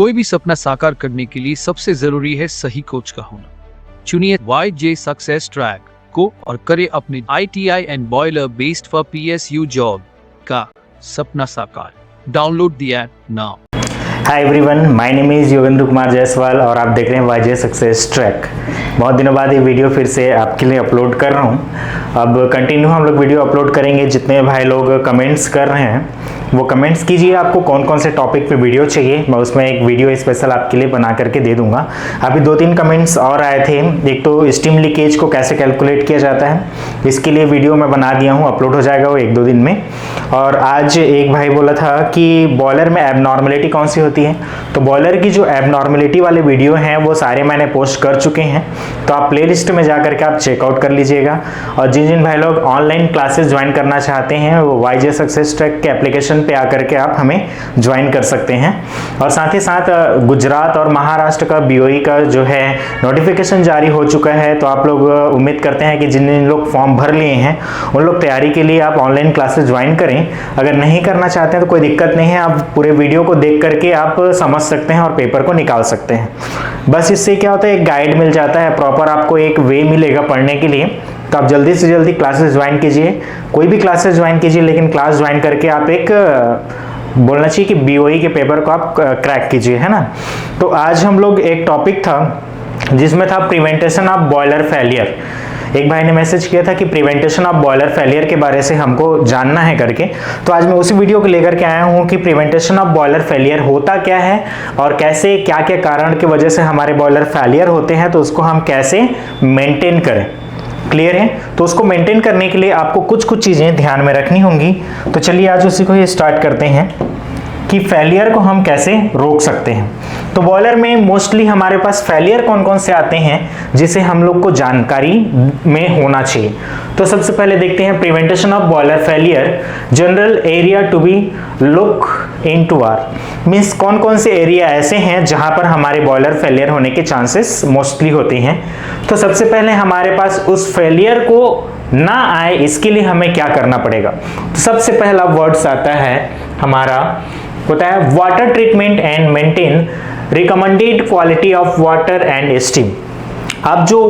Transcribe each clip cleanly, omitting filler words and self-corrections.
कोई भी सपना साकार करने के लिए सबसे जरूरी है सही कोच का होना। चुनिए YJ सक्सेस ट्रैक को और करे अपने ITI and boiler based for PSU job का सपना साकार। Download the app now. Hi everyone, my name is Yogendra Kumar Jaiswal और आप देख रहे हैं YJ सक्सेस ट्रैक। बहुत दिनों बाद ये वीडियो फिर से आपके लिए अपलोड कर रहा हूँ। अब कंटिन्यू हम लोग वीडियो अपलोड करेंगे। जितने भाई लोग कमेंट्स कर रहे हैं वो कमेंट्स कीजिए, आपको कौन कौन से टॉपिक पे वीडियो चाहिए, मैं उसमें एक वीडियो स्पेशल आपके लिए बना करके दे दूंगा। अभी 2-3 कमेंट्स और आए थे। एक तो स्टीम लीकेज को कैसे कैलकुलेट किया जाता है, इसके लिए वीडियो मैं बना दिया हूँ, अपलोड हो जाएगा वो 1-2 दिन में। और आज एक भाई बोला था कि बॉयलर में एबनॉर्मलिटी कौन सी होती है, तो बॉयलर की जो एबनॉर्मलिटी वाले वीडियो हैं वो सारे मैंने पोस्ट कर चुके हैं, तो आप प्लेलिस्ट में जा करके आप चेकआउट कर लीजिएगा। और जिन जिन भाई लोग ऑनलाइन क्लासेस ज्वाइन करना चाहते हैं वो YJ सक्सेस ट्रैक के एप्लीकेशन पे आकर के आप हमें ज्वाइन कर सकते हैं। और साथ ही साथ गुजरात और महाराष्ट्र का BOE का जो है नोटिफिकेशन जारी हो चुका है, तो आप लोग उम्मीद करते हैं कि जिन जिन लोग फॉर्म भर लिए हैं उन लोग तैयारी के लिए आप ऑनलाइन क्लासेस ज्वाइन करें। अगर नहीं करना चाहते हैं तो कोई दिक्कत नहीं है, आप पूरे वीडियो को देख करके आप समझ सकते हैं और पेपर को निकाल सकते हैं। बस इससे क्या होता है, एक गाइड मिल जाता है, प्रॉपर आपको एक वे मिलेगा पढ़ने के लिए। तो आप जल्दी से जल्दी क्लासेस ज्वाइन कीजिए, कोई भी क्लासेस ज्वाइन कीजिए, लेकिन क्लास ज्वाइन करके आप एक बोलना चाहिए कि BOE के पेपर को आप क्रैक कीजिए, है ना। तो आज हम लोग एक टॉपिक था जिसमें था प्रिवेंटेशन ऑफ बॉयलर फेलियर। एक भाई ने मैसेज किया था कि प्रिवेंटेशन ऑफ बॉयलर फेलियर के बारे से हमको जानना है करके, तो आज मैं उसी वीडियो को लेकर के आया हूँ कि प्रिवेंटेशन ऑफ बॉयलर फेलियर होता क्या है और कैसे क्या क्या कारण की वजह से हमारे बॉयलर फेलियर होते हैं, तो उसको हम कैसे मेंटेन करें। क्लियर है। तो उसको मेंटेन करने के लिए आपको कुछ कुछ चीजें ध्यान में रखनी होंगी। तो चलिए आज उसी को ही स्टार्ट करते हैं कि फेलियर को हम कैसे रोक सकते हैं। तो बॉयलर में मोस्टली हमारे पास फेलियर कौन कौन से आते हैं जिसे हम लोग को जानकारी में होना चाहिए। तो सबसे पहले देखते हैं prevention of boiler failure. General area to be look into are, means कौन कौन से एरिया ऐसे हैं जहां पर हमारे बॉयलर फेलियर होने के चांसेस मोस्टली होते हैं। तो सबसे पहले हमारे पास उस फेलियर को ना आए इसके लिए हमें क्या करना पड़ेगा। तो सबसे पहला वर्ड्स आता है हमारा, होता है water treatment and maintain recommended quality of water and steam. अब जो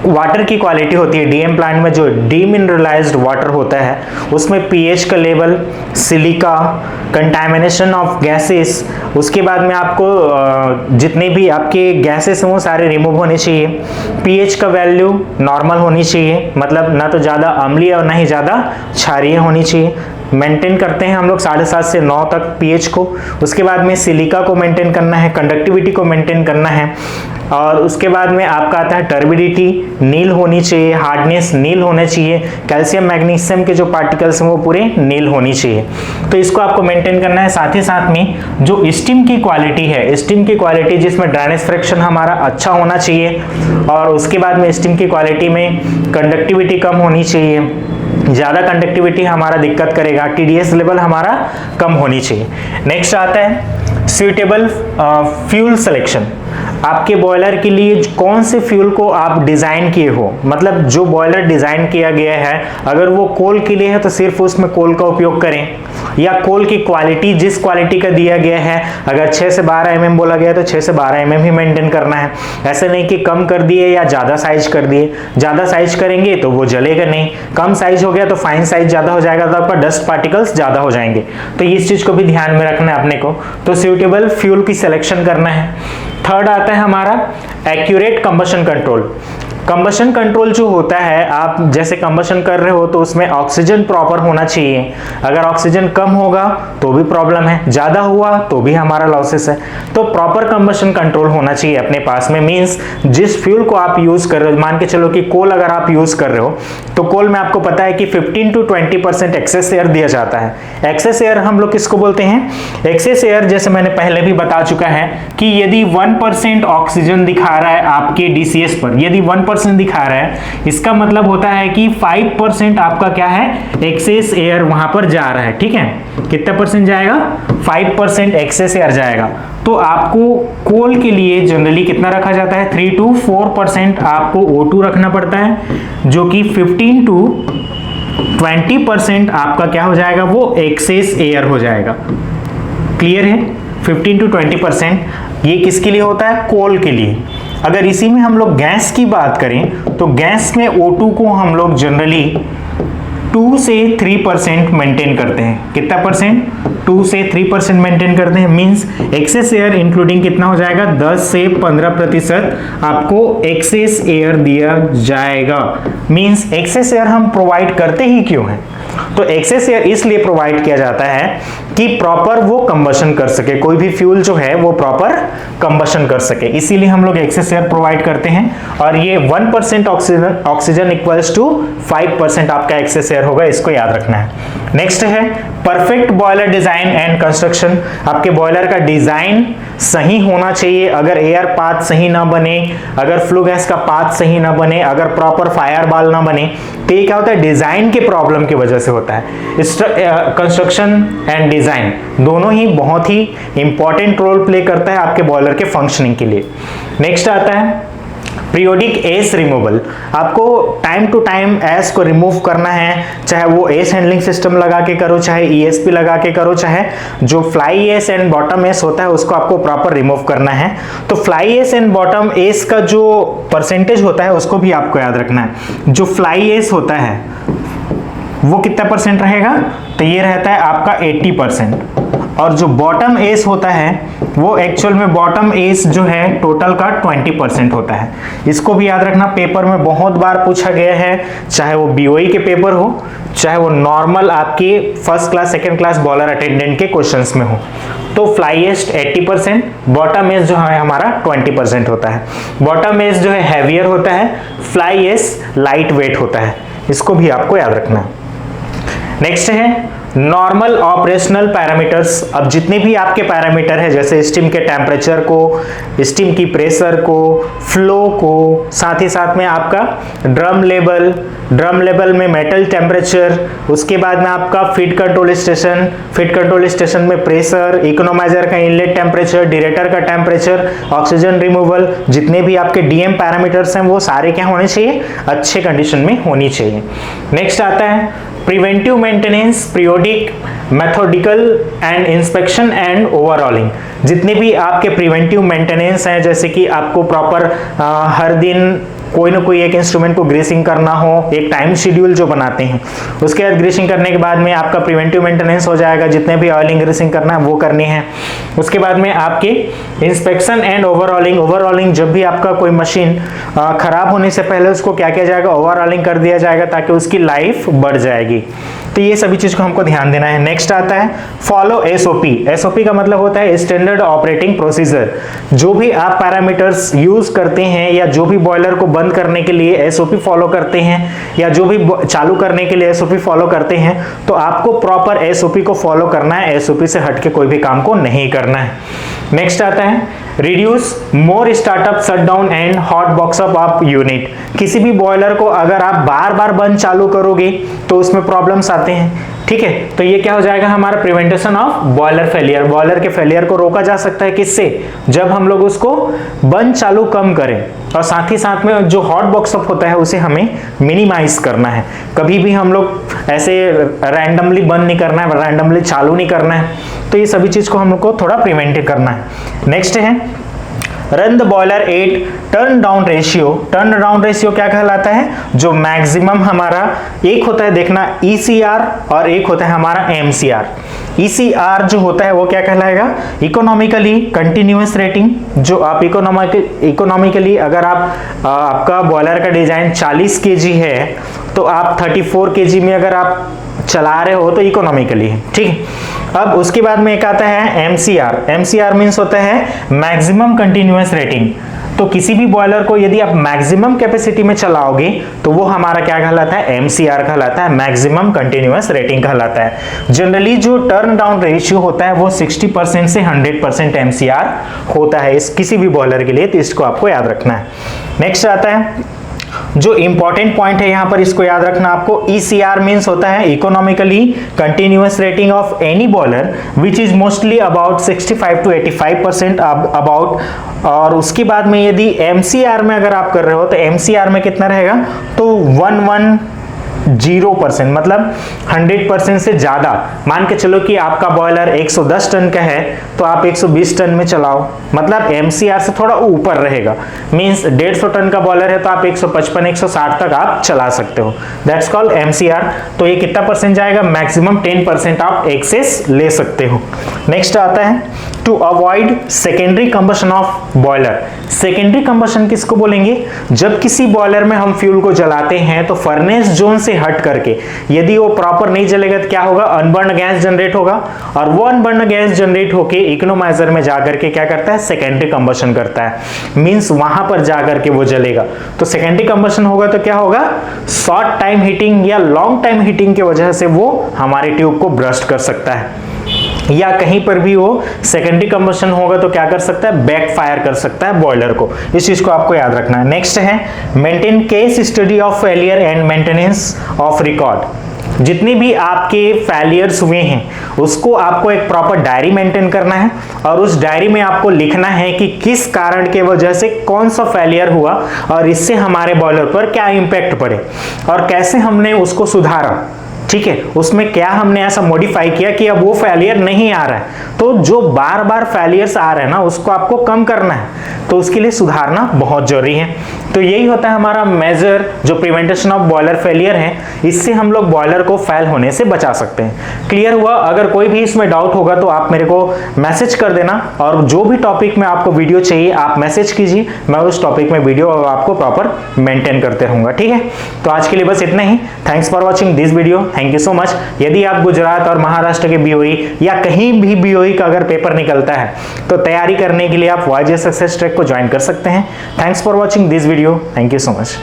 वाटर की क्वालिटी होती है DM प्लांट में, जो डीमिनरलाइज्ड वाटर होता है उसमें pH का level, silica, contamination of gases, उसके बाद में आपको जितने भी आपके गैसेस हैं वो सारे रिमूव होने चाहिए। pH का वैल्यू नॉर्मल होनी चाहिए, मतलब ना तो ज़्यादा अम्लीय और ना ही ज़्यादा क्षारीय होनी चाहिए। मेंटेन करते हैं हम लोग 7.5 से 9 तक pH को। उसके बाद में सिलिका को मेंटेन करना है, कंडक्टिविटी को मेंटेन करना है, और उसके बाद में आपका आता है टर्बिडिटी नील होनी चाहिए, हार्डनेस नील होना चाहिए, कैल्शियम मैग्नीशियम के जो पार्टिकल्स हैं वो पूरे नील होनी चाहिए। तो इसको आपको मेंटेन करना है। साथ ही साथ में जो स्टीम की क्वालिटी है, स्टीम की क्वालिटी जिसमें ड्राइनेस फ्रैक्शन हमारा अच्छा होना चाहिए, और उसके बाद में स्टीम की क्वालिटी में कंडक्टिविटी कम होनी चाहिए। ज़्यादा कंडक्टिविटी हमारा दिक्कत करेगा, TDS लेवल हमारा कम होनी चाहिए। नेक्स्ट आता है सुइटेबल फ्यूल सिलेक्शन। आपके बॉयलर के लिए कौन से फ्यूल को आप डिज़ाइन किए हो, मतलब जो बॉयलर डिज़ाइन किया गया है अगर वो कोल के लिए है तो सिर्फ उसमें कोल का उपयोग करें, या कोल की क्वालिटी जिस क्वालिटी का दिया गया है, अगर 6 से 12 mm बोला गया तो 6 से 12 mm ही मेंटेन करना है। ऐसा नहीं कि कम कर दिए या ज़्यादा साइज कर दिए। ज़्यादा साइज करेंगे तो वो जलेगा नहीं, कम साइज हो गया तो फाइन साइज ज़्यादा हो जाएगा तो आपका डस्ट पार्टिकल्स ज़्यादा हो जाएंगे। तो इस चीज़ को भी ध्यान में रखना है अपने को। तो सुइटेबल फ्यूल की सिलेक्शन करना है। थर्ड आता है हमारा accurate combustion control. Combustion control जो होता है, आप जैसे कंबशन कर रहे हो तो उसमें ऑक्सीजन प्रॉपर होना चाहिए। अगर ऑक्सीजन कम होगा तो भी प्रॉब्लम है, ज़्यादा हुआ तो भी हमारा लॉसेस है। तो प्रॉपर कंबशन कंट्रोल होना चाहिए अपने पास में। मींस जिस फ्यूल को आप यूज़ कर रहे हो, मान के चलो कि कोल अगर आप यूज़ कर रहे हो तो कोल में आपको पता है कि 15 to 20% एक्सेस एयर दिया जाता है। एक्सेस एयर हम लोग किसको बोलते हैं? एक्सेस एयर जैसे मैंने पहले भी बता चुका है कि यदि 1% ऑक्सीजन दिखा रहा है आपके DCS पर, यदि 1% दिखा रहा है, इसका मतलब होता है कि 5% आपका क्या है, एक्सेस एयर वहां पर जा रहा है। ठीक है, कितना परसेंट जाएगा? 5% एक्सेस एयर जाएगा। तो आपको कोल के लिए जनरली कितना रखा जाता है? 3 to 4% आपको O2 रखना पड़ता है, जो कि 15 to 20% आपका क्या हो जाएगा, वो एक्सेस एयर हो जाएगा। क्लियर है? 15 to 20%, ये किसके लिए होता है? कोल के लिए। अगर इसी में हम लोग गैस की बात करें तो गैस में O2 को हम लोग जनरली 2 से 3% मेंटेन करते हैं। कितना परसेंट? 2 से 3% मेंटेन करते हैं। मींस एक्सेस एयर इंक्लूडिंग कितना हो जाएगा? 10 से 15% आपको एक्सेस एयर दिया जाएगा। मींस एक्सेस एयर हम प्रोवाइड करते ही क्यों हैं? तो एक्सेस एयर इसलिए प्रोवाइड किया जाता है कि प्रॉपर वो कंबशन कर सके, कोई भी फ्यूल जो है वो प्रॉपर कंबशन कर सके, इसीलिए हम लोग एक्सेस एयर प्रोवाइड करते हैं। और ये 1% ऑक्सीजन इक्वल्स टू 5% आपका एक्सेस एयर होगा, इसको याद रखना है। नेक्स्ट है perfect boiler design and construction. आपके बॉयलर का डिजाइन सही होना चाहिए। अगर एयर पाथ सही ना बने, अगर फ्लो गैस का पाथ सही ना बने, अगर प्रॉपर फायर बाल ना बने, तो ये क्या होता है? डिजाइन के प्रॉब्लम की वजह से होता है। कंस्ट्रक्शन एंड डिजाइन दोनों ही बहुत ही इंपॉर्टेंट रोल प्ले करता है आपके बॉयलर के फंक्शनिंग के लिए। नेक्स्ट आता है पीरियोडिक एस रिमूवल। आपको टाइम टू टाइम एस को रिमूव करना है, चाहे वो एस हैंडलिंग सिस्टम लगा के करो, चाहे ईएसपी लगा के करो, चाहे जो fly ash and bottom S होता है उसको आपको प्रॉपर रिमूव करना है। तो fly ash and bottom S का जो परसेंटेज होता है उसको भी आपको याद रखना है। जो फ्लाई एस होता है वो कितना परसेंट रहेगा? तो ये रहता है आपका 80%। और जो बॉटम एस होता है वो एक्चुअल में बॉटम एस जो है टोटल का 20% होता है। इसको भी याद रखना, पेपर में बहुत बार पूछा गया है, चाहे वो बीओई के पेपर हो, चाहे वो नॉर्मल आपके first class second class bowler attendant के क्वेश्चंस में हो। तो फ्लाई एस 80%, बॉटम एस जो है हमारा 20% होता है। बॉटम एस जो है हैवियर होता है, फ्लाई एस लाइट वेट होता है, इसको भी आपको याद रखना है। नेक्स्ट है नॉर्मल ऑपरेशनल पैरामीटर्स। अब जितने भी आपके पैरामीटर है, जैसे स्टीम के टेम्परेचर को, स्टीम की प्रेशर को, फ्लो को, साथ ही साथ में आपका ड्रम लेवल में मेटल टेम्परेचर, उसके बाद में आपका फीड कंट्रोल स्टेशन में प्रेशर, इकोनोमाइजर का इनलेट टेम्परेचर, डिरेटर का टेम्परेचर, ऑक्सीजन रिमूवल, जितने भी आपके डीएम पैरामीटर्स हैं वो सारे क्या होने चाहिए? अच्छे कंडीशन में होनी चाहिए। नेक्स्ट आता है preventive maintenance, periodic, methodical and inspection and overhauling. जितने भी आपके प्रिवेंटिव मेंटेनेंस हैं, जैसे कि आपको प्रॉपर हर दिन कोई ना कोई एक इंस्ट्रूमेंट को ग्रीसिंग करना हो, एक टाइम शेड्यूल जो बनाते हैं, उसके बाद ग्रीसिंग करने के बाद में आपका प्रिवेंटिव मेंटेनेंस हो जाएगा, जितने भी ऑयलिंग ग्रीसिंग करना है वो करनी है। उसके बाद में आपके इंस्पेक्शन एंड ओवरऑलिंग, जब भी आपका कोई मशीन खराब होने से पहले उसको क्या किया जाएगा? ओवरऑलिंग कर दिया जाएगा ताकि उसकी लाइफ बढ़ जाएगी। तो ये सभी चीज को हमको ध्यान देना है। नेक्स्ट आता है फॉलो एसओपी। एसओपी का मतलब होता है स्टैंडर्ड ऑपरेटिंग प्रोसीजर। जो भी आप पैरामीटर्स यूज करते हैं या जो भी बॉयलर को बंद करने के लिए एसओपी फॉलो करते हैं या जो भी चालू करने के लिए एसओपी फॉलो करते हैं, तो आपको प्रॉपर एसओपी को फॉलो करना है, एसओपी से हटके कोई भी काम को नहीं करना है। नेक्स्ट आता है reduce more startup shutdown and hot box up of unit. किसी भी बॉयलर को अगर आप बार बार बंद चालू करोगे तो उसमें प्रॉब्लम्स आते हैं, ठीक है? तो ये क्या हो जाएगा? हमारा prevention of boiler failure. Boiler के फेलियर को रोका जा सकता है किससे? जब हम लोग उसको बंद चालू कम करें, और साथ ही साथ में जो हॉट बॉक्सअप होता है उसे हमें मिनिमाइज करना है। कभी भी हम लोग ऐसे रैंडमली बंद नहीं करना है, रैंडमली चालू नहीं करना है। तो ये सभी चीज को हम लोग को थोड़ा प्रिवेंट करना है। नेक्स्ट है run the boiler at turn down ratio. Turn down ratio क्या कहलाता है? जो मैक्सिमम हमारा एक होता है, देखना, ECR और एक होता है हमारा MCR। ECR जो होता है वो क्या कहलाएगा? Economically continuous rating. जो आप इकोनॉमिकली अगर आपका बॉयलर का डिजाइन 40 kg है तो आप 34 kg में अगर आप चला रहे हो तो इकोनॉमिकली है, ठीक है? अब उसके बाद में एक आता है MCR। MCR मींस होता है मैक्सिमम कंटिन्यूअस रेटिंग। तो किसी भी बॉयलर को यदि आप मैक्सिमम कैपेसिटी में चलाओगे तो वो हमारा क्या कहलाता है? MCR कहलाता है, मैक्सिमम कंटिन्यूअस रेटिंग कहलाता है। जनरली जो टर्न डाउन रेशियो होता है वो 60% से 100% MCR होता है इस किसी भी बॉयलर के लिए, तो इसको आपको याद रखना है। नेक्स्ट आता है जो इंपॉर्टेंट पॉइंट है यहाँ पर, इसको याद रखना आपको। ECR मींस होता है economically continuous rating of any boiler which is mostly about 65 to 85% about. और उसके बाद में यदि MCR में अगर आप कर रहे हो तो MCR में कितना रहेगा? तो 0%, मतलब 100% से ज़्यादा। मान के चलो कि आपका बॉयलर 110 टन का है तो आप 120 टन में चलाओ, मतलब MCR से थोड़ा ऊपर रहेगा। मींस 150 टन का बॉयलर है तो आप 155 160 तक आप चला सकते हो, दैट्स कॉल्ड MCR। तो ये कितना परसेंट जाएगा, मैक्सिमम 10% आप एक्सेस ले सकते हो। नेक्स्ट आता है to avoid secondary combustion of boiler. Secondary combustion किसको बोलेंगे, जब किसी बॉयलर में हम फ्यूल को जलाते हैं तो फर्नेस जोन से हट करके यदि वो प्रॉपर नहीं जलेगा तो क्या होगा, अनबर्न गैस जनरेट होगा, और वो अनबर्न गैस जनरेट होके इकोनोमाइजर में जाकर के क्या करता है, सेकेंडरी कंबशन करता है। मींस वहां पर जाकर के वो जलेगा। तो सेकेंडरी कंबशन होगा तो क्या होगा, शॉर्ट टाइम हीटिंग या लॉन्ग टाइम हीटिंग की वजह से वो हमारे ट्यूब को ब्रस्ट कर सकता है, या कहीं पर भी वो सेकेंडरी कंबशन होगा तो क्या कर सकता है, बैकफायर कर सकता है बॉयलर को। इस चीज को आपको याद रखना है। नेक्स्ट है maintain case study of failure and maintenance of record. जितने भी आपके फेलियर्स हुए हैं उसको आपको एक प्रॉपर डायरी मेंटेन करना है, और उस डायरी में आपको लिखना है कि किस कारण के वजह से कौन सा फेलियर हुआ और इससे हमारे बॉयलर पर क्या इंपैक्ट पड़े और कैसे हमने उसको सुधारा। ठीक है, उसमें क्या हमने ऐसा मॉडिफाई किया कि अब वो फेलियर नहीं आ रहा है। तो जो बार बार फेलियर्स आ रहे हैं ना उसको आपको कम करना है, तो उसके लिए सुधारना बहुत जरूरी है। तो यही होता है हमारा मेजर जो प्रिवेंटेशन ऑफ बॉयलर फेलियर है, इससे हम लोग बॉयलर को फेल होने से बचा सकते हैं। क्लियर हुआ? अगर कोई भी इसमें डाउट होगा तो आप मेरे को मैसेज कर देना, और जो भी टॉपिक में आपको वीडियो चाहिए आप मैसेज कीजिए, मैं उस टॉपिक में वीडियो आपको प्रॉपर मेंटेन करते रहूंगा। ठीक है, तो आज के लिए बस इतना ही। Thanks for watching this video, thank you so much. यदि आप गुजरात और महाराष्ट्र के BOE या कहीं भी BOE का अगर पेपर निकलता है तो तैयारी करने के लिए आप YJ सक्सेस ट्रैक को ज्वाइन कर सकते हैं। Thanks for watching this video, thank you so much.